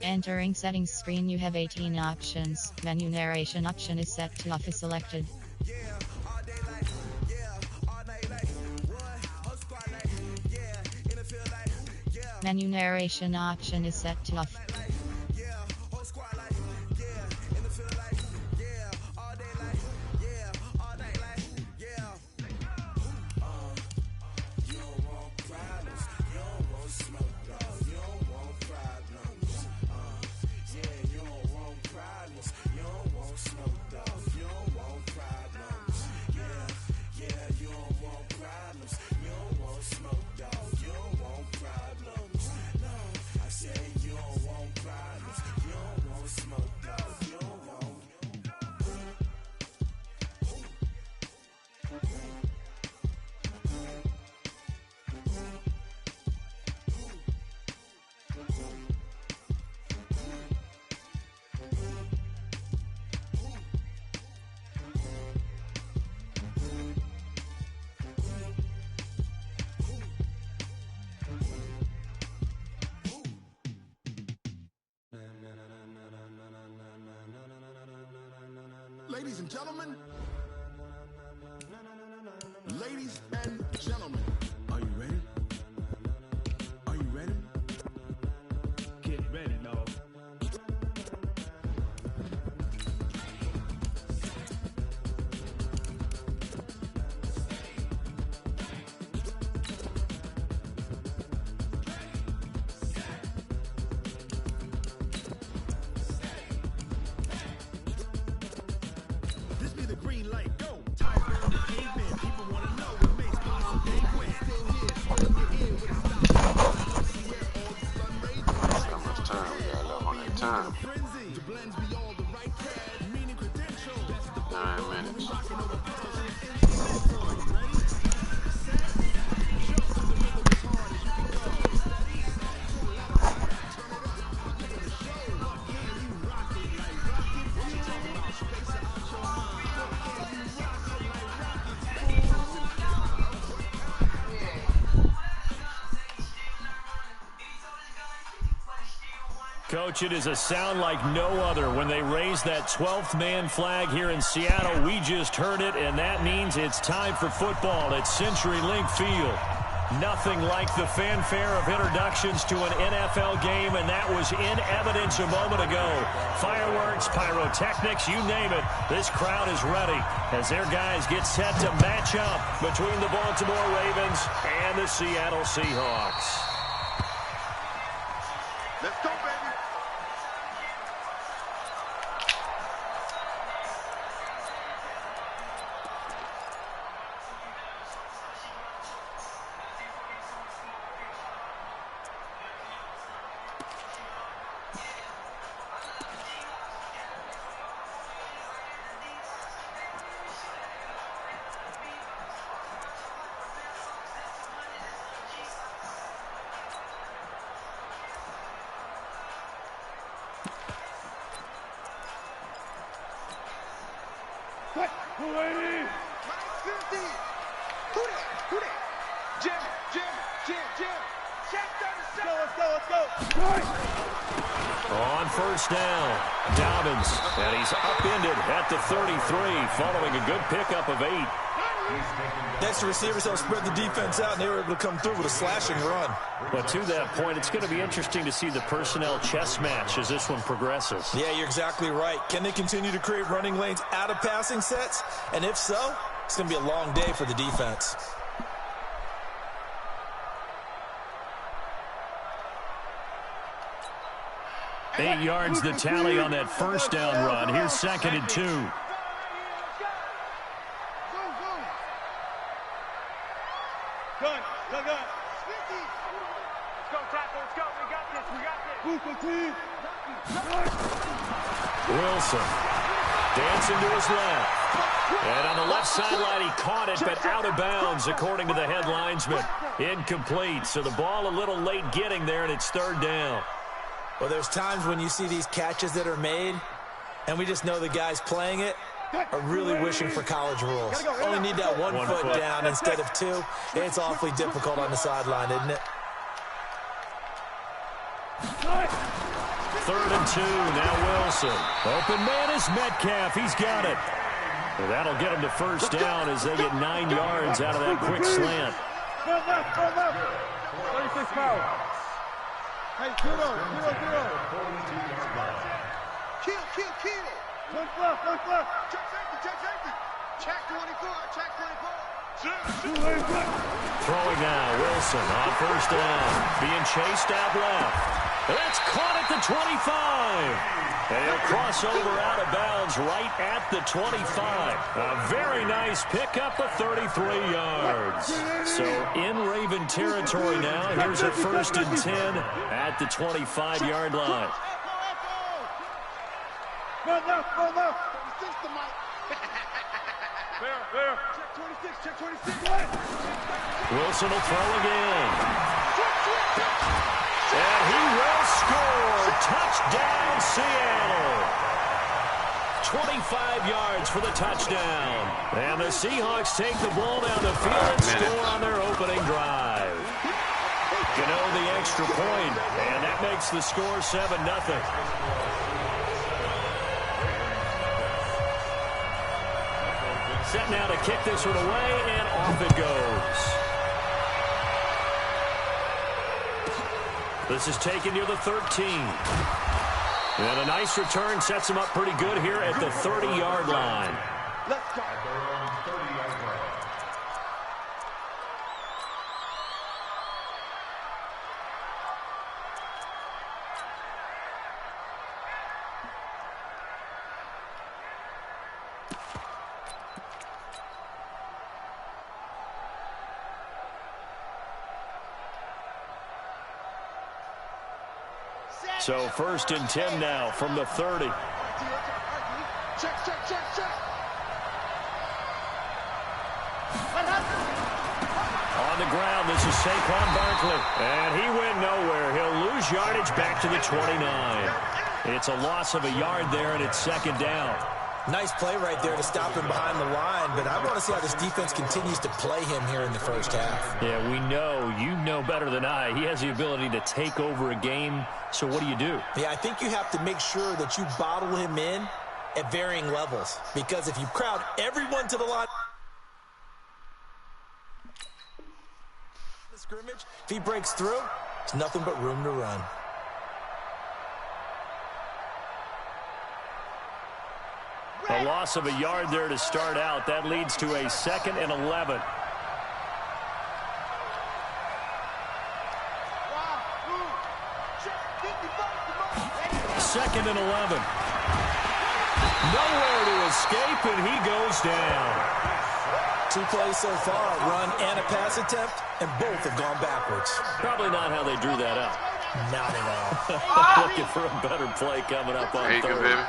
Entering settings screen, you have 18 options. Menu narration option is set to off is selected. Menu narration option is set to off. Ladies and gentlemen, ladies and gentlemen, are you ready? Are you ready? Get ready, no. Time. 9 minutes. Coach, it is a sound like no other when they raise that 12th man flag here in Seattle. We just heard it, and that means it's time for football at CenturyLink Field. Nothing like the fanfare of introductions to an NFL game, and that was in evidence a moment ago. Fireworks, pyrotechnics, you name it. This crowd is ready as their guys get set to match up between the Baltimore Ravens and the Seattle Seahawks. Let's go, baby. What? Who that? Who that? Jim. Check let's go. On first down, Dobbins, and he's upended at the 33, following a good pickup of 8. Next, the receivers helped spread the defense out, and they were able to come through with a slashing run. But to that point, it's going to be interesting to see the personnel chess match as this one progresses. Yeah, you're exactly right. Can they continue to create running lanes out of passing sets? And if so, it's going to be a long day for the defense. Eight yards the tally on that first down run. Here's 2nd and 2. Gun. Let's go, tackle. Let's go. We got this. Wilson dancing to his left. And on the left sideline, he caught it, but out of bounds, according to the head linesman. Incomplete. So the ball a little late getting there, and it's 3rd down. Well, there's times when you see these catches that are made, and we just know the guys playing it are really wishing for college rules. Only need that one foot down instead of 2. It's awfully difficult on the sideline, isn't it? 3rd and 2. Now Wilson. Open man is Metcalf. He's got it. And that'll get him to first down as they get 9 yards out of that quick slant. Go left, go left. 36 foul. Hey, zero. Kill. One left. Check safety. Check 24. Throwing now, Wilson on first down. Being chased out left. That's caught at the 25. And he'll cross over out of bounds right at the 25. A very nice pickup of 33 yards. So in Raven territory now. Here's a 1st and 10 at the 25-yard line. Go left. Where? Check 26. Wilson will throw again. And he will score. Touchdown, Seattle. 25 yards for the touchdown. And the Seahawks take the ball down the field and score on their opening drive. The extra point, and that makes the score 7-0. Set now to kick this one away, and off it goes. This is taken near the 13. And a nice return sets him up pretty good here at the 30-yard line. Let's go. So 1st and 10 now from the 30. Check. On the ground, this is Saquon Barkley. And he went nowhere. He'll lose yardage back to the 29. It's a loss of a yard there, and it's 2nd down. Nice play right there to stop him behind the line, but I want to see how this defense continues to play him here in the first half. Yeah, we know. You know better than I. He has the ability to take over a game, so what do you do? Yeah, I think you have to make sure that you bottle him in at varying levels, because if you crowd everyone to the line, the scrimmage, if he breaks through, there's nothing but room to run. A loss of a yard there to start out. That leads to a 2nd and 11. Second and 11. Nowhere to escape, and he goes down. 2 plays so far, a run and a pass attempt, and both have gone backwards. Probably not how they drew that up. Not at all. Looking for a better play coming up on 3rd. Baby.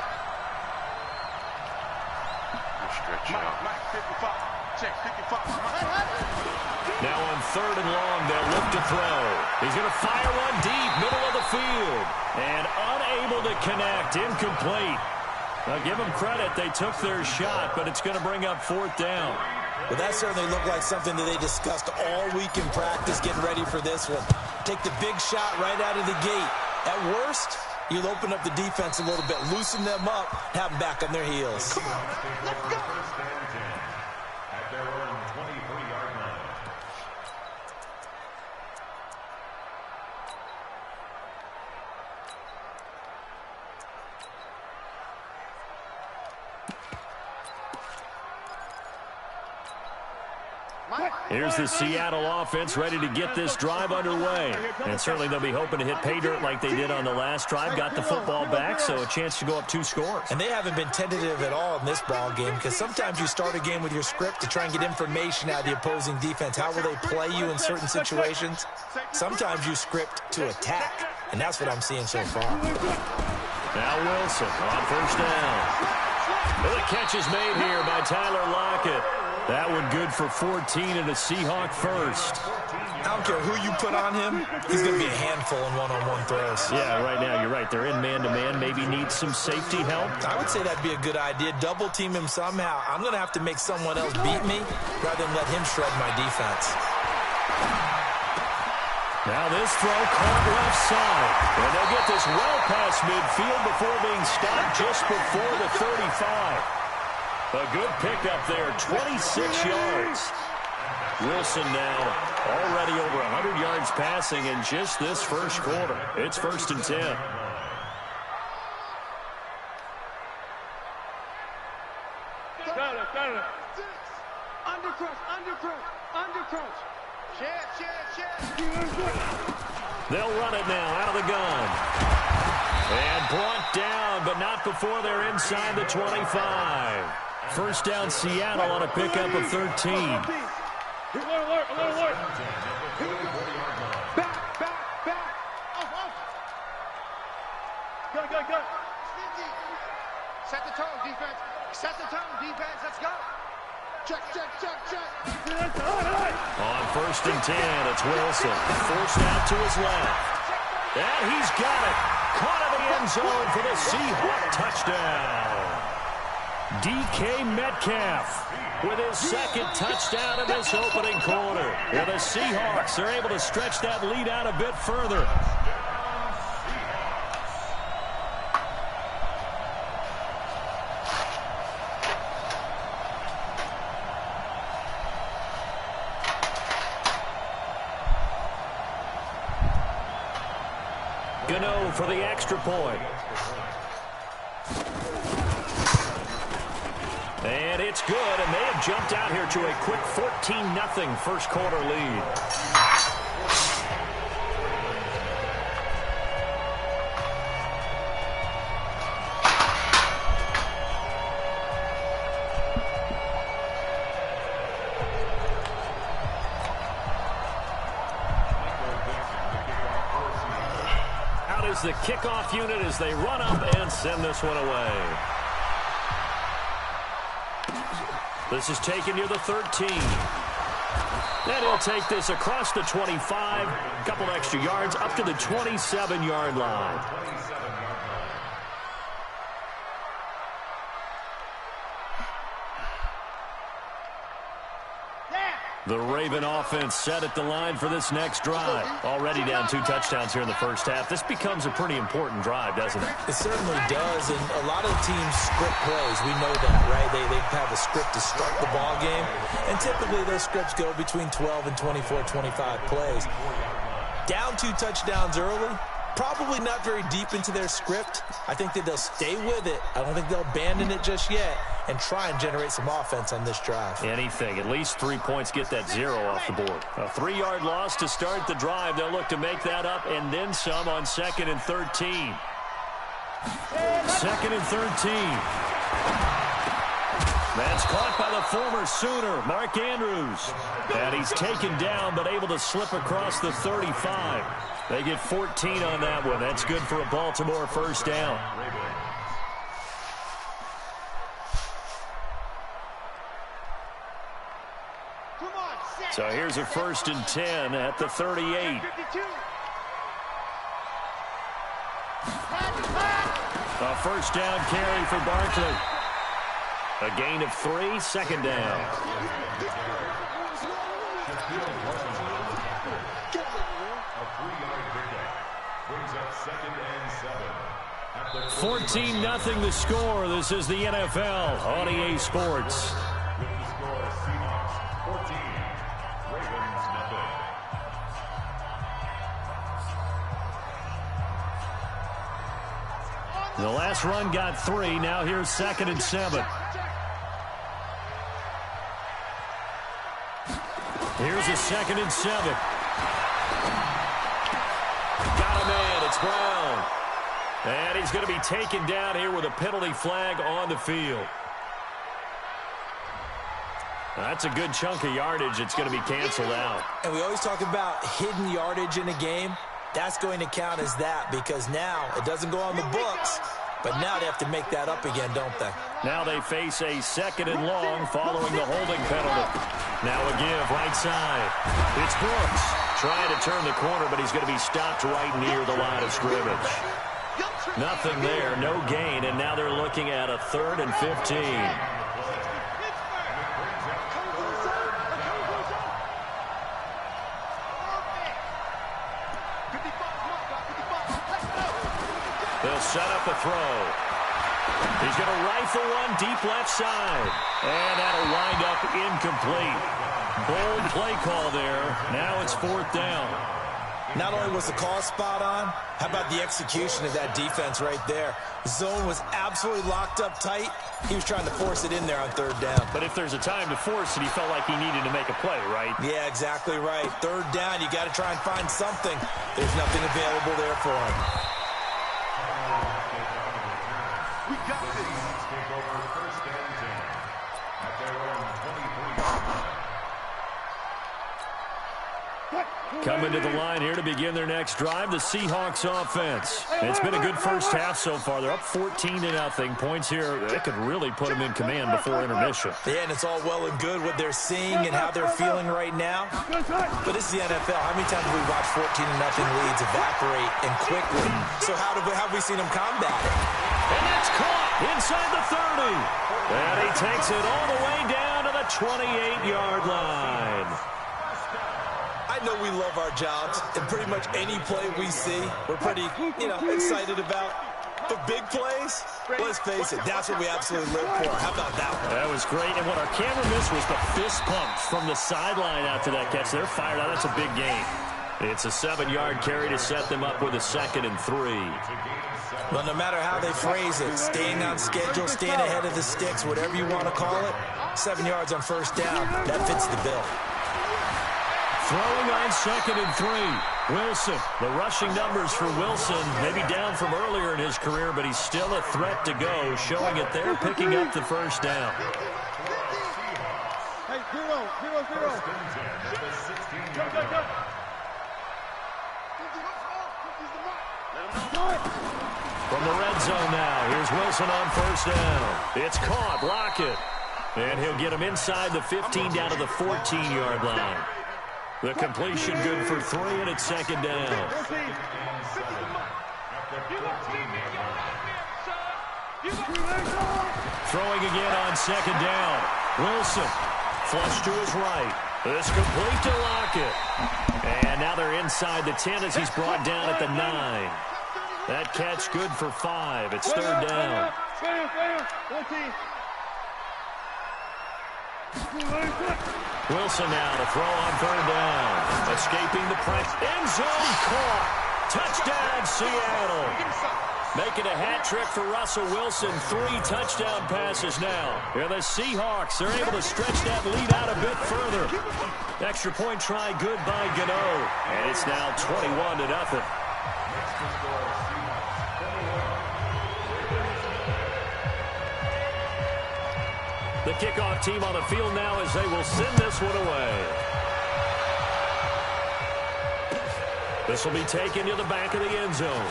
Stretch out. Now on 3rd and long, they'll look to throw. He's going to fire one deep, middle of the field. And unable to connect, incomplete. Now give them credit, they took their shot, but it's going to bring up 4th down. Well, that certainly looked like something that they discussed all week in practice, getting ready for this one. Take the big shot right out of the gate. At worst, you'll open up the defense a little bit, loosen them up, have them back on their heels. Here's the Seattle offense ready to get this drive underway. And certainly they'll be hoping to hit pay dirt like they did on the last drive. Got the football back, so a chance to go up 2 scores. And they haven't been tentative at all in this ball game, because sometimes you start a game with your script to try and get information out of the opposing defense. How will they play you in certain situations? Sometimes you script to attack, and that's what I'm seeing so far. Now Wilson on first down. The catch is made here by Tyler Lockett. That one good for 14 and a Seahawk first. I don't care who you put on him, he's going to be a handful in one-on-one throws. Yeah, right now you're right. They're in man-to-man. Maybe need some safety help. I would say that'd be a good idea. Double team him somehow. I'm going to have to make someone else beat me rather than let him shred my defense. Now this throw caught left side. And they'll get this well past midfield before being stopped just before the 35. A good pickup there, 26 yards. Wilson now already over 100 yards passing in just this first quarter. It's 1st and 10. Undercrunch. They'll run it now out of the gun. And brought down, but not before they're inside the 25. First down Seattle on a pickup of 13. Back. Off. Go. Set the tone, defense. Let's go. Check. On 1st and 10, it's Wilson. Forced out to his left. And he's got it. Caught in the end zone for the Seahawk touchdown. DK Metcalf with his second touchdown in this opening quarter. And the Seahawks are able to stretch that lead out a bit further. Gano for the extra point. And it's good, and they have jumped out here to a quick 14-0 first quarter lead. The kickoff unit as they run up and send this one away. This is taken near the 13. Then he'll take this across the 25, a couple extra yards up to the 27-yard line. The Raven offense set at the line for this next drive. Already down 2 touchdowns here in the first half. This becomes a pretty important drive, doesn't it? It certainly does, and a lot of teams script plays. We know that, right? They have a script to start the ball game, and typically those scripts go between 12 and 24, 25 plays. Down 2 touchdowns early, probably not very deep into their script. I think that they'll stay with it. I don't think they'll abandon it just yet and try and generate some offense on this drive. Anything. At least 3 points, get that 0 off the board. A 3-yard loss to start the drive. They'll look to make that up and then some on 2nd and 13. 2nd and 13. That's caught by the former Sooner, Mark Andrews. And he's taken down but able to slip across the 35. They get 14 on that one. That's good for a Baltimore first down. So here's a 1st and 10 at the 38. A first down carry for Barkley. A gain of 3, 2nd down. 14-0 the score. This is the NFL on EA Sports. The last run got 3. Now here's 2nd and 7. Here's a 2nd and 7. Got a man. It's Brown. And he's going to be taken down here with a penalty flag on the field. That's a good chunk of yardage. It's going to be canceled out. And we always talk about hidden yardage in a game. That's going to count as that because now it doesn't go on the books, but now they have to make that up again, don't they? Now they face a 2nd and long following the holding penalty. Now a give right side. It's Brooks trying to turn the corner, but he's going to be stopped right near the line of scrimmage. Nothing there, no gain, and now they're looking at a 3rd and 15. They'll set up a throw. He's going to rifle one deep left side. And that'll wind up incomplete. Bold play call there. Now it's 4th down. Not only was the call spot on, how about the execution of that defense right there? The zone was absolutely locked up tight. He was trying to force it in there on 3rd down. But if there's a time to force it, he felt like he needed to make a play, right? Yeah, exactly right. 3rd down, you got to try and find something. There's nothing available there for him. We got this. Take over 1st and 10. At their own 23. Coming to the line here to begin their next drive, the Seahawks offense. It's been a good first half so far. They're up 14-0. Points here, they could really put them in command before intermission. Yeah, and it's all well and good what they're seeing and how they're feeling right now. But this is the NFL. How many times have we watched 14-0 leads evaporate and quickly? So how have we seen them combat it? And that's caught inside the 30. And he takes it all the way down to the 28-yard line. I know we love our jobs, and pretty much any play we see, we're pretty, excited about. But big plays, let's face it, that's what we absolutely live for. How about that one? That was great, and what our camera missed was the fist pumps from the sideline after that catch. They're fired out. That's a big gain. It's a 7-yard carry to set them up with a 2nd and 3. Well, no matter how they phrase it, staying on schedule, staying ahead of the sticks, whatever you want to call it, 7 yards on 1st down, that fits the bill. Throwing on 2nd and 3. Wilson. The rushing numbers for Wilson, maybe down from earlier in his career, but he's still a threat to go, showing it there, picking up the 1st down. Hey, 0-0-0. From the red zone now, here's Wilson on 1st down. It's caught, Lockett. And he'll get him inside the 15 down to the 14-yard line. The completion good for 3, and it's 2nd down. Throwing again on 2nd down. Wilson, flush to his right. It's complete to Lockett. And now they're inside the 10 as he's brought down at the 9. That catch good for 5. It's 3rd down. Wilson now to throw on 3rd down. Escaping the press. End zone caught. Touchdown, Seattle. Making a hat trick for Russell Wilson. 3 touchdown passes now. Yeah, the Seahawks are able to stretch that lead out a bit further. Extra point try good by Gano. And it's now 21-0. The kickoff team on the field now as they will send this one away. This will be taken to the back of the end zone.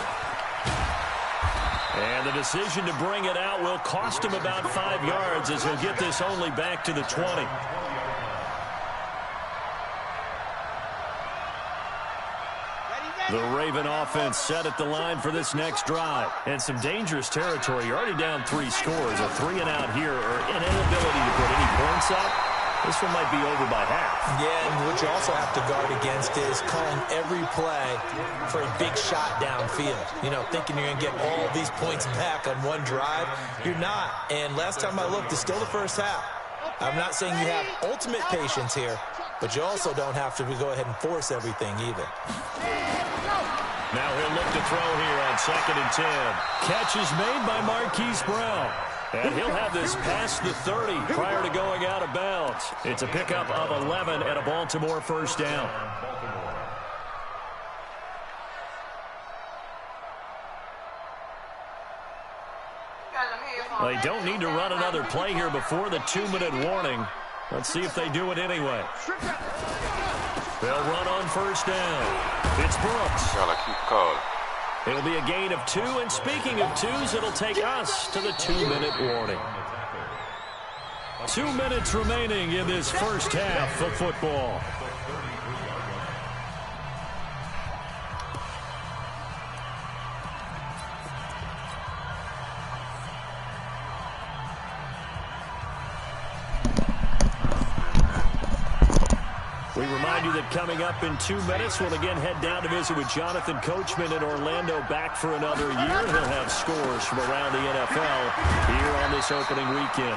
And the decision to bring it out will cost him about 5 yards as he'll get this only back to the 20. The Raven offense set at the line for this next drive. And some dangerous territory. You're already down 3 scores. A 3-and-out here or an inability to put any points up. This one might be over by half. Yeah, and what you also have to guard against is calling every play for a big shot downfield. Thinking you're going to get all these points back on one drive. You're not. And last time I looked, it's still the first half. I'm not saying you have ultimate patience here, but you also don't have to go ahead and force everything either. Now he'll look to throw here on 2nd and 10. Catch is made by Marquise Brown. And he'll have this past the 30 prior to going out of bounds. It's a pickup of 11 and a Baltimore 1st down. They don't need to run another play here before the 2-minute warning. Let's see if they do it anyway. They'll run on 1st down. It's Brooks. Gotta keep calm. It'll be a gain of 2, and speaking of 2s, it'll take us to the 2-minute warning. 2 minutes remaining in this first half of football. We We remind you that coming up in 2 minutes, we'll again head down to visit with Jonathan Coachman in Orlando, back for another year. He'll have scores from around the NFL here on this opening weekend.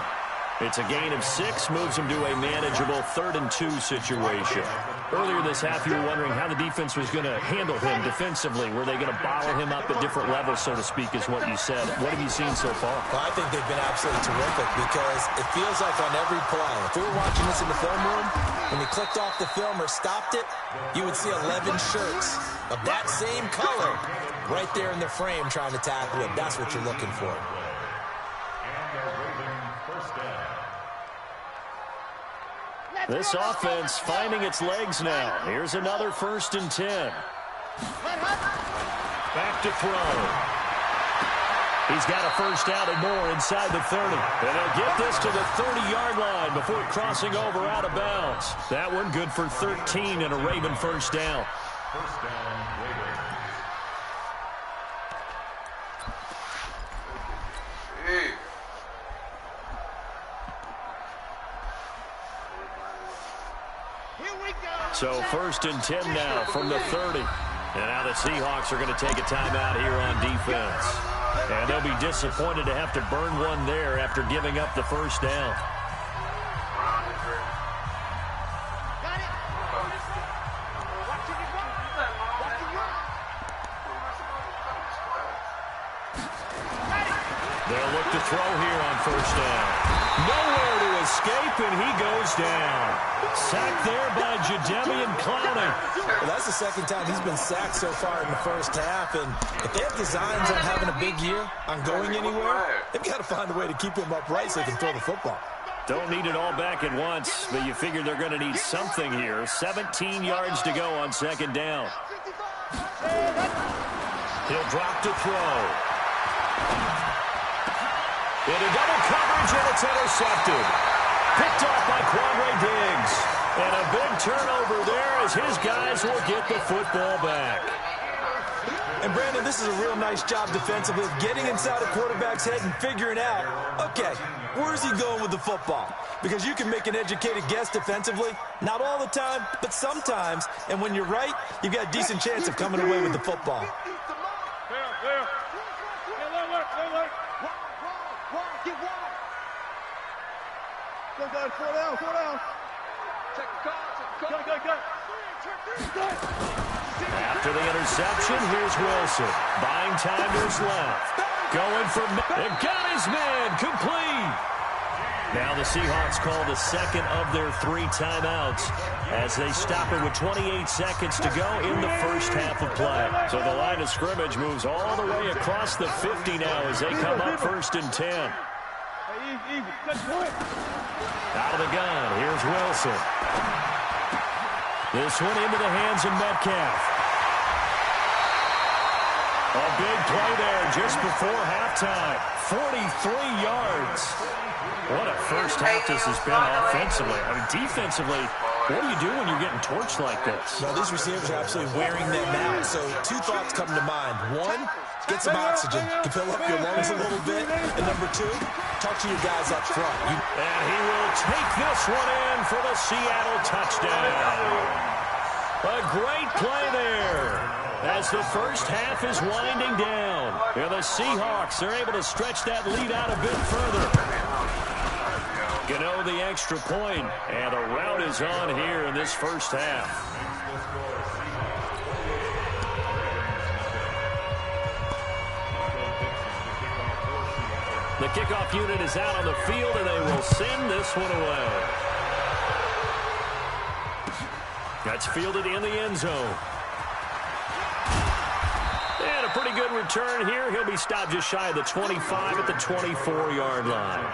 It's a gain of 6, moves him to a manageable 3rd and 2 situation. Earlier this half, you were wondering how the defense was going to handle him defensively. Were they going to bottle him up at different levels, so to speak, is what you said. What have you seen so far? Well, I think they've been absolutely terrific because it feels like on every play, if we were watching this in the film room, when he clicked off the film or stopped it, you would see 11 shirts of that same color right there in the frame trying to tackle him. That's what you're looking for. This offense finding its legs now. Here's another 1st and 10. Back to throw. He's got a first down and more inside the 30. And they'll get this to the 30-yard line before crossing over out of bounds. That one good for 13 and a Raven first down. First down, Raven. So 1st and 10 now from the 30. And now the Seahawks are going to take a timeout here on defense. And they'll be disappointed to have to burn one there after giving up the first down. They'll look to throw here on first down. Nowhere to escape, and he goes down. Sacked there by Jadeveon Clowney. Well, that's the second time he's been sacked so far in the first half, and if they have designs on having a big year, on going anywhere, they've got to find a way to keep him upright so he can throw the football. Don't need it all back at once, but you figure they're going to need something here. 17 yards to go on 2nd down. He'll drop to throw. Into double coverage, and it's intercepted. Picked off by Quandre Diggs. And a big turnover there as his guys will get the football back. And, Brandon, this is a real nice job defensively of getting inside a quarterback's head and figuring out, okay, where's he going with the football? Because you can make an educated guess defensively. Not all the time, but sometimes. And when you're right, you've got a decent chance of coming away with the football. Slow down. Check the call. After the interception, here's Wilson. Buying time to his left. Going for... And got his man complete. Now the Seahawks call the second of their 3 timeouts as they stop it with 28 seconds to go in the first half of play. So the line of scrimmage moves all the way across the 50 now as they come up 1st and 10. Out of the gun, here's Wilson. This one into the hands of Metcalf. A big play there just before halftime. 43 yards. What a first half this has been offensively. I mean, defensively, what do you do when you're getting torched like this? Well, these receivers are absolutely wearing them out. So 2 thoughts come to mind. 1, get some oxygen to fill up your lungs a little bit. And number 2, talk to your guys up front. And he will take this one in for the Seattle touchdown. A great play there as the first half is winding down. And the Seahawks are able to stretch that lead out a bit further. Gano the extra point, and a rout is on here in this first half. The kickoff unit is out on the field, and they will send this one away. That's fielded in the end zone. And a pretty good return here. He'll be stopped just shy of the 25 at the 24-yard line.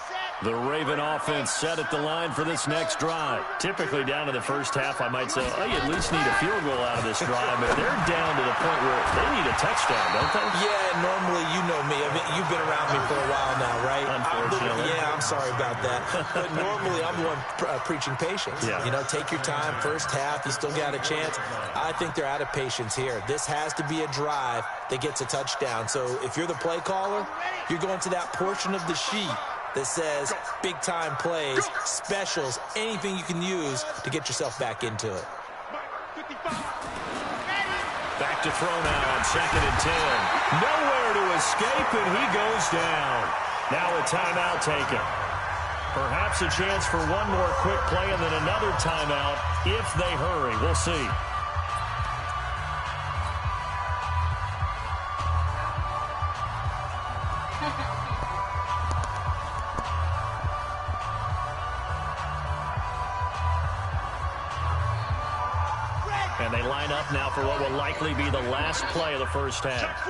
Set. The Raven offense set at the line for this next drive. Typically down to the first half, I might say, oh, you at least need a field goal out of this drive. But they're down to the point where they need a touchdown, don't they? Yeah, normally, you know me. I mean, you've been around me for a while now, right? Unfortunately. I'm sorry about that. But normally, I'm the one preaching patience. Yeah. You know, take your time. First half, you still got a chance. I think they're out of patience here. This has to be a drive that gets a touchdown. So if you're the play caller, you're going to that portion of the sheet that says big-time plays, specials, anything you can use to get yourself back into it. Back to throw now on 2nd and 10. Nowhere to escape, and he goes down. Now a timeout taken. Perhaps a chance for one more quick play and then another timeout if they hurry. We'll see. And they line up now for what will likely be the last play of the first half.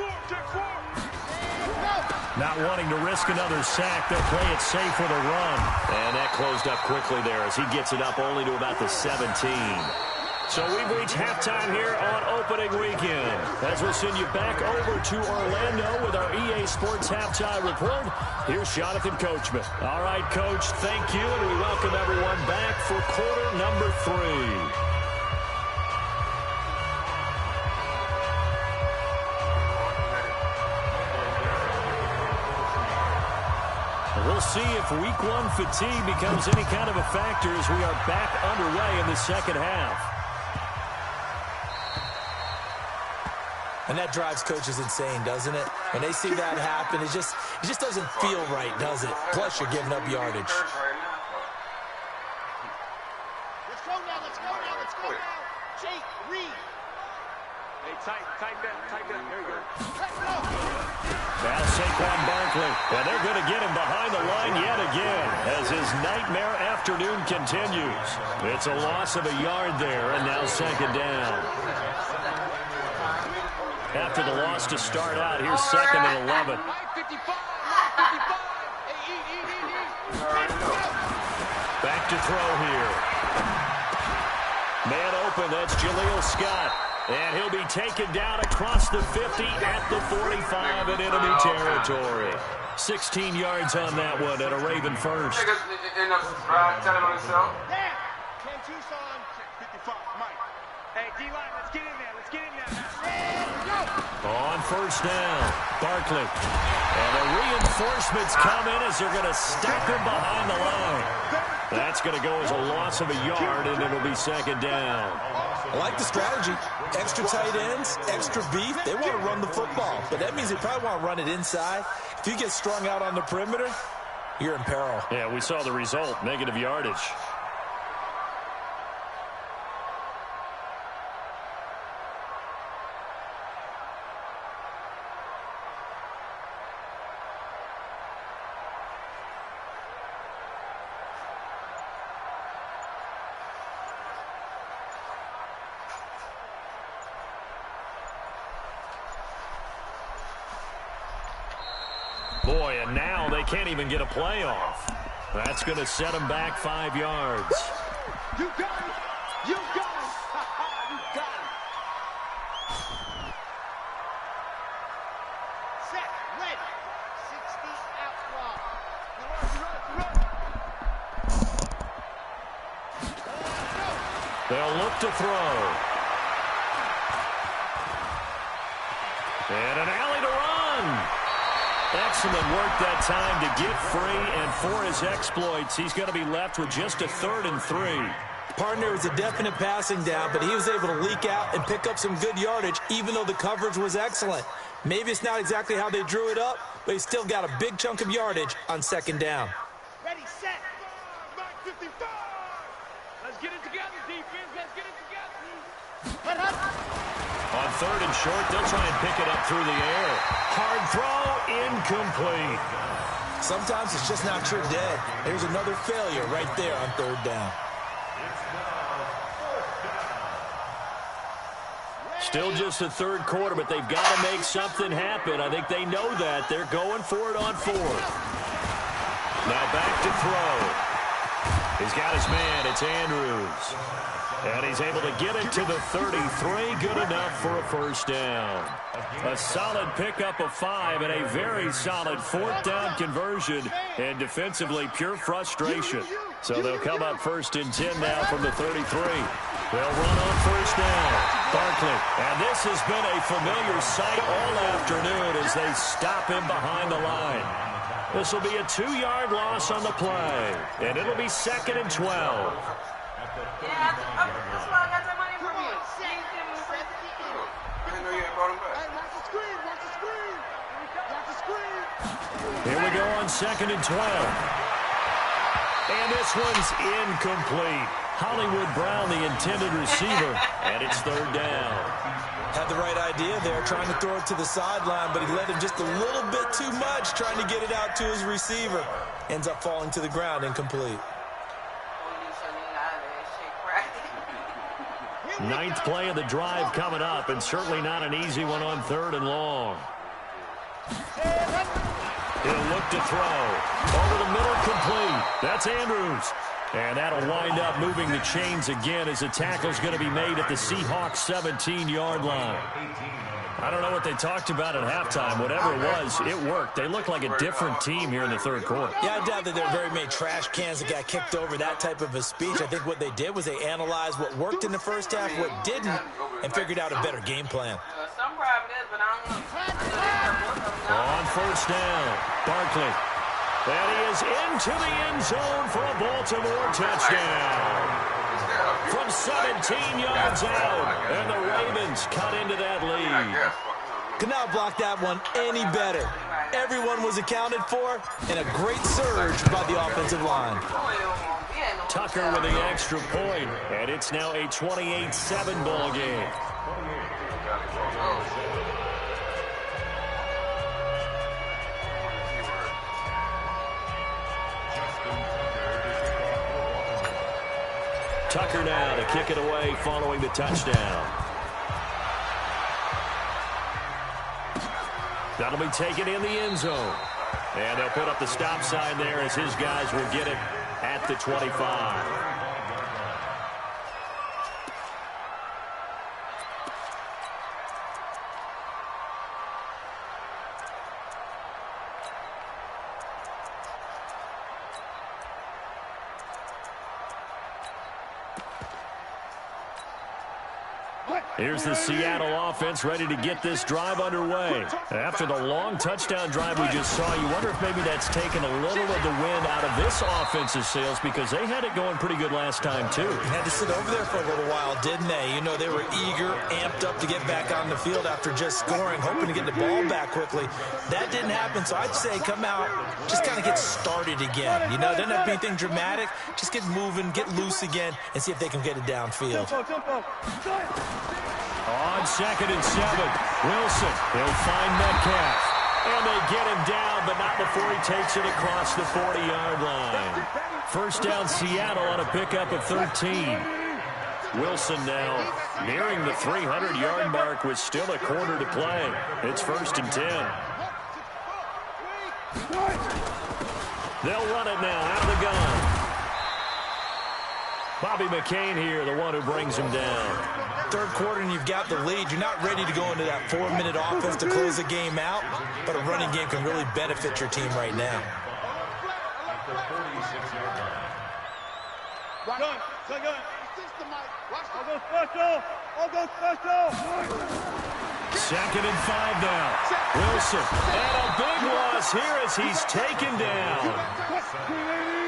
Not wanting to risk another sack, they'll play it safe with a run. And that closed up quickly there as he gets it up only to about the 17. So we've reached halftime here on opening weekend. As we'll send you back over to Orlando with our EA Sports Halftime Report, here's Jonathan Coachman. All right, Coach, thank you, and we welcome everyone back for quarter number 3. We'll see if week 1 fatigue becomes any kind of a factor as we are back underway in the second half. And that drives coaches insane, doesn't it? When they see that happen, it just doesn't feel right, does it? Plus, you're giving up yardage. Let's go now. Jake, Reed. Hey, tighten down. There you go. Let's go. Now Saquon Barkley, and they're going to get him behind the line yet again as his nightmare afternoon continues. It's a loss of a yard there, and now 2nd down. After the loss to start out, here's 2nd and 11. Back to throw here. Man open, that's Jaleel Scott. And he'll be taken down across the 50 at the 45 in enemy territory. 16 yards on that one and a Raven first. End up telling on himself. Yeah. Ken Tucson, 55, Mike. Hey, D-line, let's get in there. On first down, Barkley. And the reinforcements come in as they're going to stop him behind the line. That's going to go as a loss of a yard, and it'll be 2nd down. I like the strategy. Extra tight ends, extra beef. They want to run the football, but that means they probably want to run it inside. If you get strung out on the perimeter, you're in peril. Yeah, we saw the result, negative yardage. Boy, and now they can't even get a play off. That's going to set them back 5 yards. You got it. You got it. You got it. Set. Ready. 60 out. Run. They'll look to throw. And an alley to run. Excellent work that time to get free, and for his exploits, he's going to be left with just a 3rd and 3. Partner was a definite passing down, but he was able to leak out and pick up some good yardage, even though the coverage was excellent. Maybe it's not exactly how they drew it up, but he still got a big chunk of yardage on 2nd down. Ready, set. Back 55. Let's get it together, defense. Let's get it together. On 3rd and short, they'll try and pick it up through the air. Hard throw, incomplete. Sometimes it's just not your day. There's another failure right there on 3rd down. Still just the 3rd quarter, but they've got to make something happen. I think they know that. They're going for it on 4th. Now back to throw. He's got his man. It's Andrews. And he's able to get it to the 33. Good enough for a first down. A solid pickup of 5 and a very solid fourth down conversion. And defensively, pure frustration. So they'll come up first and 10 now from the 33. They'll run on first down. Barkley. And this has been a familiar sight all afternoon as they stop him behind the line. This will be a 2-yard loss on the play. And it'll be 2nd and 12. Yeah, that's why I got that money from you. I didn't know you had brought him back. Hey, watch the screen, watch the screen. Watch the screen. Here we go on 2nd and 12. And this one's incomplete. Hollywood Brown, the intended receiver, and it's 3rd down. Had the right idea there, trying to throw it to the sideline, but he led him just a little bit too much, trying to get it out to his receiver. Ends up falling to the ground, incomplete. 9th play of the drive coming up, and certainly not an easy one on 3rd and long. He'll look to throw. Over the middle, complete. That's Andrews. And that'll wind up moving the chains again as the tackle's going to be made at the Seahawks 17-yard line. I don't know what they talked about at halftime. Whatever it was, it worked. They look like a different team here in the 3rd quarter. Yeah, I doubt that there were very many trash cans that got kicked over, that type of a speech. I think what they did was they analyzed what worked in the first half, what didn't, and figured out a better game plan. Some problem is, but I don't know. On first down, Barkley. And he is into the end zone for a Baltimore touchdown. From 17 yards out, and the Ravens cut into that lead. Could not block that one any better. Everyone was accounted for, and a great surge by the offensive line. Tucker with the extra point, and it's now a 28-7 ball game. Tucker now to kick it away following the touchdown. That'll be taken in the end zone. And they'll put up the stop sign there as his guys will get it at the 25. Here's the Seattle offense ready to get this drive underway. After the long touchdown drive we just saw, you wonder if maybe that's taken a little of the wind out of this offensive sails because they had it going pretty good last time, too. Had to sit over there for a little while, didn't they? You know, they were eager, amped up to get back on the field after just scoring, hoping to get the ball back quickly. That didn't happen, so I'd say come out, just kind of get started again. You know, it doesn't have to be anything dramatic. Just get moving, get loose again, and see if they can get it downfield. On 2nd and 7, Wilson, he'll find Metcalf. And they get him down, but not before he takes it across the 40-yard line. First down, Seattle on a pickup of 13. Wilson now nearing the 300-yard mark with still a quarter to play. It's 1st and 10. They'll run it now out of the gun. Bobby McCain here, the one who brings him down. 3rd quarter and you've got the lead. You're not ready to go into that 4-minute offense to close the game out, but a running game can really benefit your team right now. Second and 5 now. Wilson, and a big loss here as he's taken down.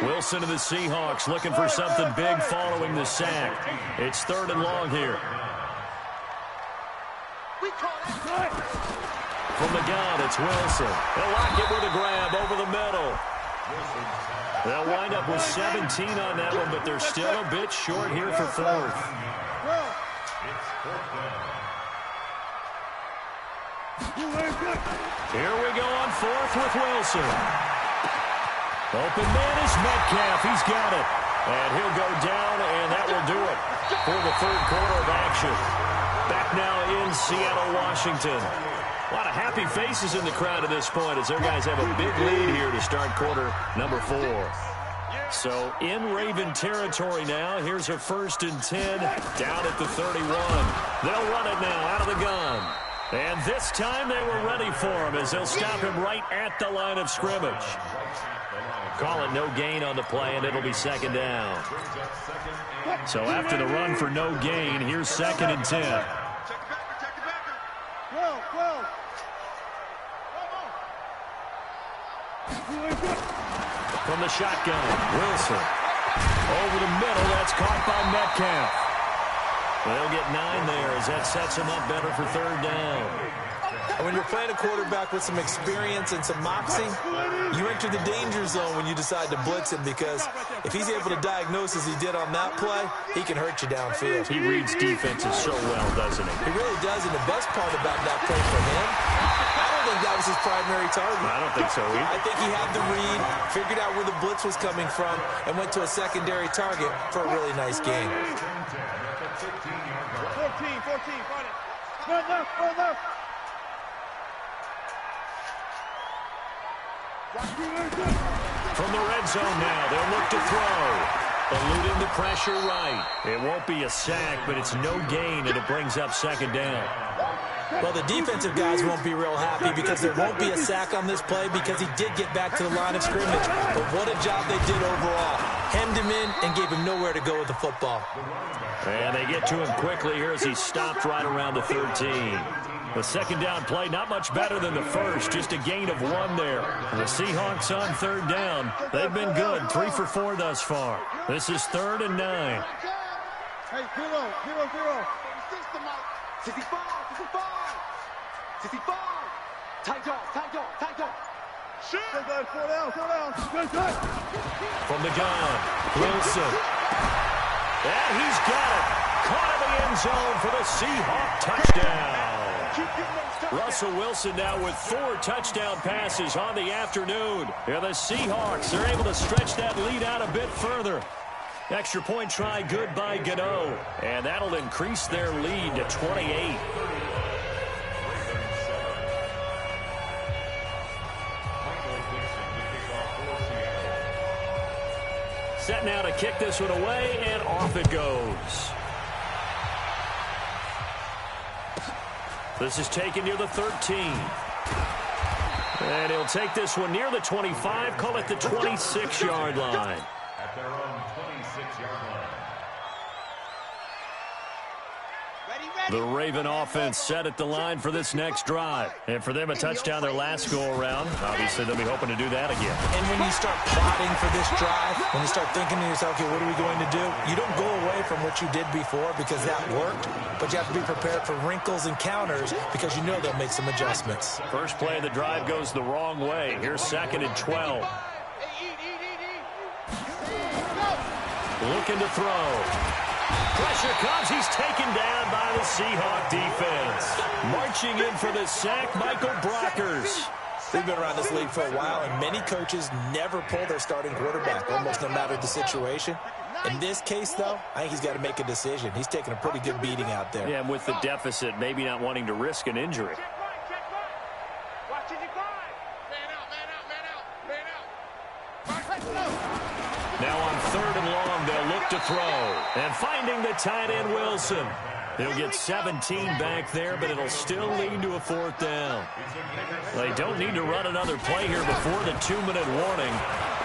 Wilson and the Seahawks looking for something big following the sack. It's 3rd and long here. From the gun, it's Wilson. They'll lock it with a grab over the middle. They'll wind up with 17 on that one, but they're still a bit short here for 4th. Here we go on 4th with Wilson. Open man is Metcalf. He's got it. And he'll go down, and that will do it for the 3rd quarter of action. Back now in Seattle, Washington. A lot of happy faces in the crowd at this point as their guys have a big lead here to start quarter number 4. So in Raven territory now. Here's a 1st and 10 down at the 31. They'll run it now out of the gun. And this time they were ready for him as they'll stop him right at the line of scrimmage. Call it no gain on the play, and it'll be 2nd down. So after the run for no gain, here's 2nd and 10. From the shotgun, Wilson. Over the middle, that's caught by Metcalf. They'll get 9 there as that sets him up better for 3rd down. And when you're playing a quarterback with some experience and some moxie, you enter the danger zone when you decide to blitz him, because if he's able to diagnose as he did on that play, he can hurt you downfield. He reads defenses so well, doesn't he? He really does, and the best part about that play for him, I don't think that was his primary target. I don't think so either. I think he had the read, figured out where the blitz was coming from, and went to a secondary target for a really nice game. 14, find it. Go left. From the red zone now, they'll look to throw. Eluding the pressure right. It won't be a sack, but it's no gain, and it brings up 2nd down. Well, the defensive guys won't be real happy because there won't be a sack on this play because he did get back to the line of scrimmage. But what a job they did overall. Hemmed him in and gave him nowhere to go with the football. And they get to him quickly here as he stopped right around the 13. The 2nd down play, not much better than the first, just a gain of 1 there. The Seahawks on 3rd down. They've been good, 3 for 4 thus far. This is 3rd and 9. Hey, 0. 65. 65. Tight dog. Shoot. 4 down. From the gun, Wilson. And he's got it. Caught in the end zone for the Seahawk touchdown. Russell Wilson now with 4 touchdown passes on the afternoon. Yeah, the Seahawks are able to stretch that lead out a bit further. Extra point try good by Gano. And that'll increase their lead to 28. Set now to kick this one away, and off it goes. This is taken near the 13. And he'll take this one near the 25, call it the 26-yard line. At their own 26-yard line. The Raven offense set at the line for this next drive. And for them, a touchdown their last go-around. Obviously, they'll be hoping to do that again. And when you start plotting for this drive, when you start thinking to yourself, okay, what are we going to do? You don't go away from what you did before because that worked, but you have to be prepared for wrinkles and counters because you know they'll make some adjustments. First play of the drive goes the wrong way. Here's 2nd and 12. Looking to throw. Pressure comes. He's taken down by the Seahawk defense. Marching in for the sack, Michael Brockers. We've been around this league for a while, and many coaches never pull their starting quarterback, almost no matter the situation. In this case, though, I think he's got to make a decision. He's taking a pretty good beating out there. Yeah, and with the deficit, maybe not wanting to risk an injury. Now on 3rd and long, they'll look to throw. And finding the tight end, Wilson. He'll get 17 back there, but it'll still lead to a 4th down. They don't need to run another play here before the 2-minute warning.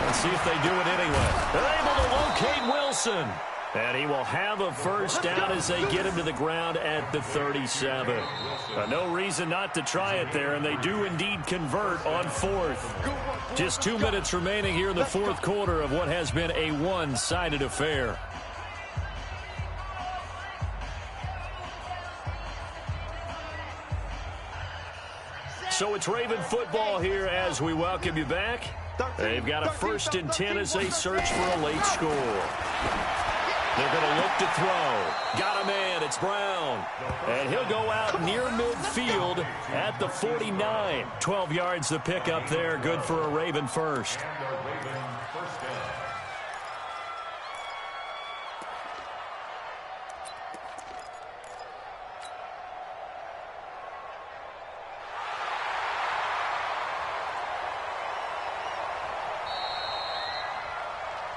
Let's see if they do it anyway. They're able to locate Wilson. And he will have a 1st down as they get him to the ground at the 37. No reason not to try it there, and they do indeed convert on 4th. Just 2 minutes remaining here in the 4th quarter of what has been a one-sided affair. So it's Raven football here as we welcome you back. They've got a 1st and 10 as they search for a late score. They're going to look to throw. Got a man. It's Brown. And he'll go out near midfield at the 49. 12 yards the pickup there. Good for a Raven 1st.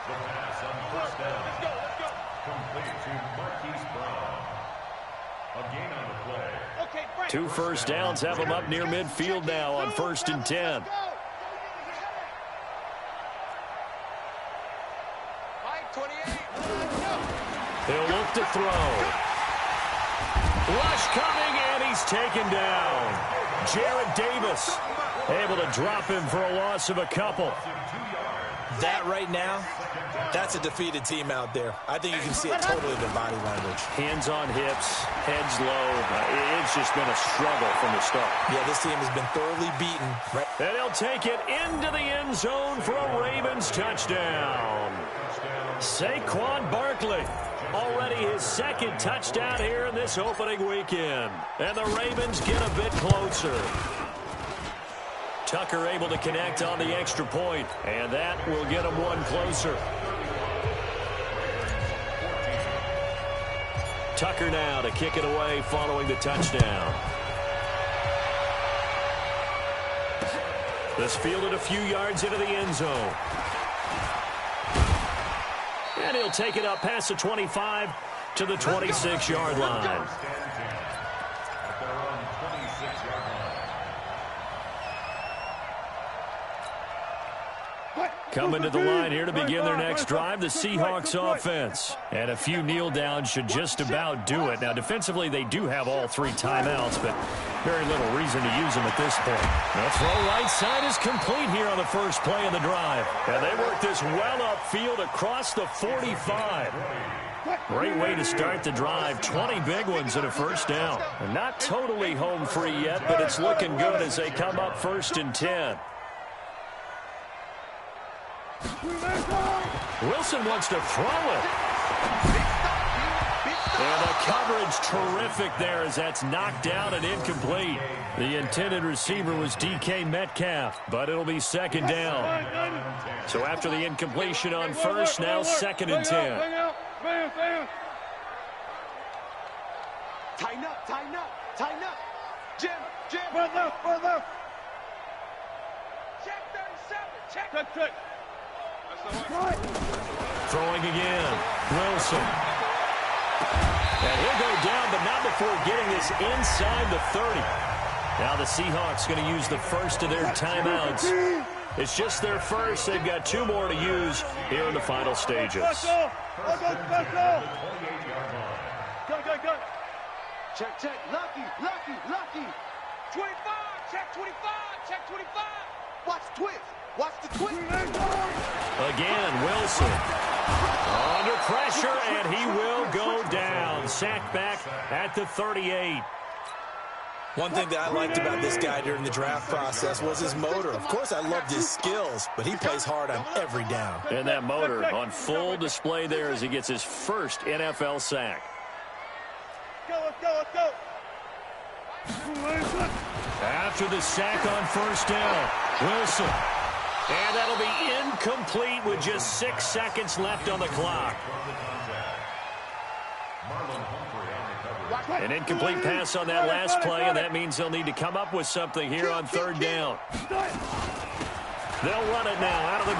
The pass on first down. Let's go. Complete to Marquise Brown. A gain on the play. Okay, Frank. 2 first downs have them up near midfield now on 1st and 10. He'll look to throw. Rush coming, and he's taken down. Jared Davis able to drop him for a loss of a couple. That right now, that's a defeated team out there. I think you can see it totally in their body language. Hands on hips, heads low. It's just been a struggle from the start. Yeah, this team has been thoroughly beaten. And he'll take it into the end zone for a Ravens touchdown. Saquon Barkley, already his 2nd touchdown here in this opening weekend. And the Ravens get a bit closer. Tucker able to connect on the extra point, and that will get him one closer. Tucker now to kick it away following the touchdown. This fielded a few yards into the end zone. And he'll take it up past the 25 to the 26-yard line. Coming to the line here to begin their next drive, the Seahawks offense. And a few kneel downs should just about do it. Now, defensively, they do have all 3 timeouts, but very little reason to use them at this point. The throw right side is complete here on the first play of the drive. And they work this well upfield across the 45. Great way to start the drive. 20 big ones and a first down. And not totally home free yet, but it's looking good as they come up 1st and 10. Wilson wants to throw it. And the coverage terrific there as that's knocked down and incomplete. The intended receiver was DK Metcalf, but it'll be 2nd down. So after the incompletion on 1st, now 2nd and 10. Tighten up. Jim. Further. Check 37. Check. Throwing again. Wilson. And he'll go down, but not before getting this inside the 30. Now the Seahawks going to use the first of their timeouts. It's just their first. They've got 2 more to use here in the final stages. Go. Check. Lucky. 25. Check 25. Watch the twist. Again, Wilson under pressure, and he will go down. Sacked back at the 38. One thing that I liked about this guy during the draft process was his motor. Of course, I loved his skills, but he plays hard on every down. And that motor on full display there as he gets his first NFL sack. Let's go. After the sack on 1st down, Wilson. And that'll be incomplete with just 6 seconds left on the clock. An incomplete pass on that last play, and that means they'll need to come up with something here on 3rd down. They'll run it now out of the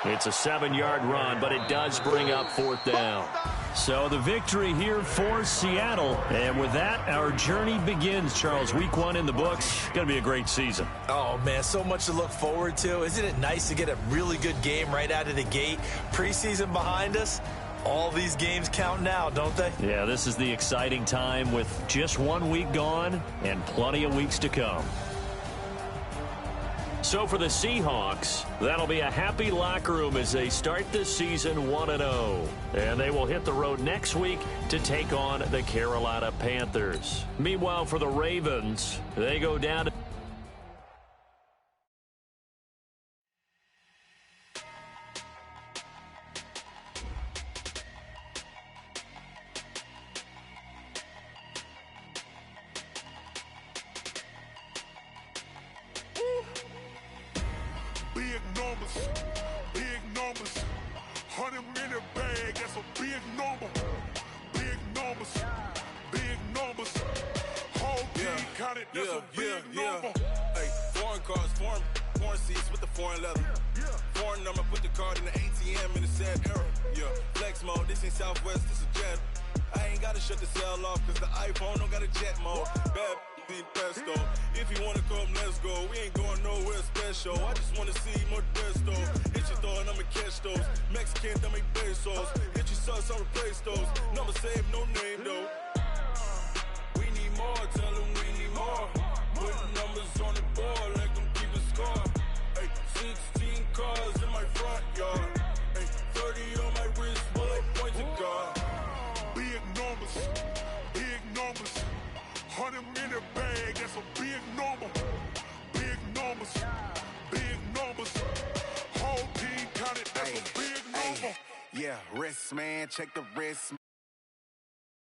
gun. It's a 7-yard run, but it does bring up 4th down. So the victory here for Seattle. And with that, our journey begins, Charles. Week 1 in the books. Going to be a great season. Oh, man, so much to look forward to. Isn't it nice to get a really good game right out of the gate? Preseason behind us. All these games count now, don't they? Yeah, this is the exciting time with just 1 week gone and plenty of weeks to come. So for the Seahawks, that'll be a happy locker room as they start this season 1-0. And they will hit the road next week to take on the Carolina Panthers. Meanwhile, for the Ravens, they go down to Big numbers. 100 minute bag, that's a big number. Big numbers. Whole team counted, that's a big number. Hey, foreign cars, foreign seats with the foreign leather. win, I'ma put the card in the ATM in the sad era. Yeah, flex mode, this ain't Southwest, this is jet. I ain't gotta shut the cell off, cause the iPhone don't got a jet mode. Bad need pesto. If you wanna come, let's go. We ain't going nowhere special. I just wanna see more desto. Hit your throw and I'ma catch those. Mexican, I make pesos. Hit your sauce, I'll replace those. Number save, no name though. We need more, tell them we need more. Put numbers on the board, let them keep a score. Ay, 16 cars in my front yard. Ay, 30 on my wrist, bullet points of God. Big numbers, big numbers. 100 in the bag, that's a big number. Big numbers, big numbers. Whole team counted, that's a big number. Yeah, wrist, man, check the wrist.